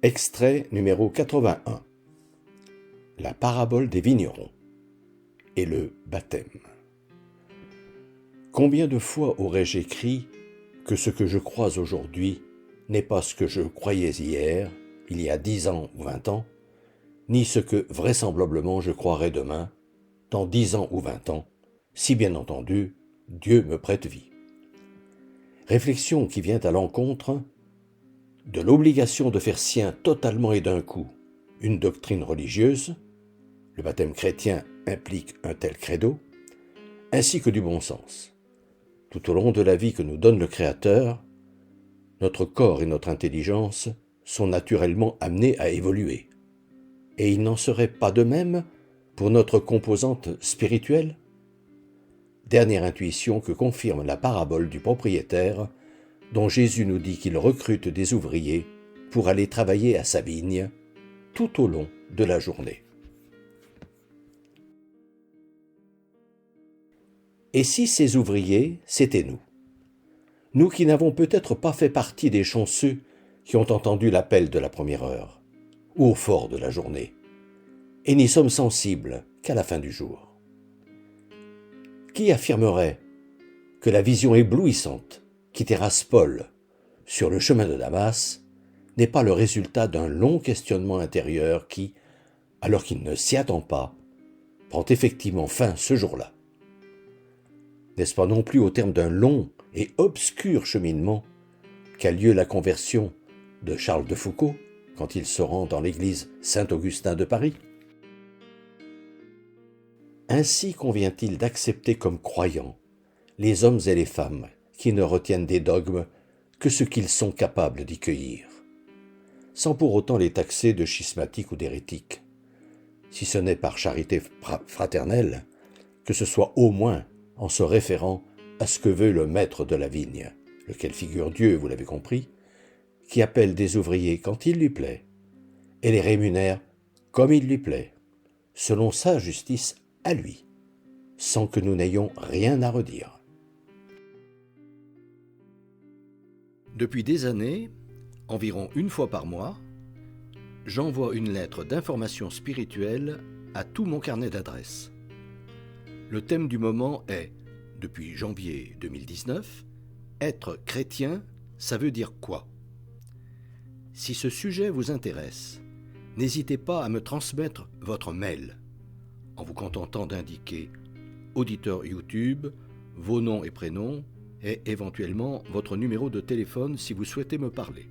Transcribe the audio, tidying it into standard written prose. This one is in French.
Extrait numéro 81. La parabole des vignerons et le baptême. Combien de fois aurais-je écrit que ce que je crois aujourd'hui n'est pas ce que je croyais hier, il y a 10 ans ou 20 ans, ni ce que vraisemblablement je croirai demain, dans 10 ans ou 20 ans, si bien entendu Dieu me prête vie. Réflexion qui vient à l'encontre de l'obligation de faire sien totalement et d'un coup une doctrine religieuse, le baptême chrétien implique un tel credo, ainsi que du bon sens. Tout au long de la vie que nous donne le Créateur, notre corps et notre intelligence sont naturellement amenés à évoluer. Et il n'en serait pas de même pour notre composante spirituelle? Dernière intuition que confirme la parabole du propriétaire, dont Jésus nous dit qu'il recrute des ouvriers pour aller travailler à sa vigne tout au long de la journée. Et si ces ouvriers, c'était nous? Nous qui n'avons peut-être pas fait partie des chanceux qui ont entendu l'appel de la première heure, ou au fort de la journée, et n'y sommes sensibles qu'à la fin du jour. Qui affirmerait que la vision éblouissante qui terrasse Paul sur le chemin de Damas n'est pas le résultat d'un long questionnement intérieur qui, alors qu'il ne s'y attend pas, prend effectivement fin ce jour-là? N'est-ce pas non plus au terme d'un long et obscur cheminement qu'a lieu la conversion de Charles de Foucauld quand il se rend dans l'église Saint-Augustin de Paris? Ainsi convient-il d'accepter comme croyants les hommes et les femmes qui ne retiennent des dogmes que ce qu'ils sont capables d'y cueillir, sans pour autant les taxer de schismatiques ou d'hérétiques, si ce n'est par charité fraternelle, que ce soit au moins en se référant à ce que veut le maître de la vigne, lequel figure Dieu, vous l'avez compris, qui appelle des ouvriers quand il lui plaît, et les rémunère comme il lui plaît, selon sa justice à lui, sans que nous n'ayons rien à redire. Depuis des années, environ une fois par mois, j'envoie une lettre d'information spirituelle à tout mon carnet d'adresses. Le thème du moment est, depuis janvier 2019, être chrétien, ça veut dire quoi? Si ce sujet vous intéresse, n'hésitez pas à me transmettre votre mail, en vous contentant d'indiquer auditeur YouTube, vos noms et prénoms, et éventuellement votre numéro de téléphone si vous souhaitez me parler.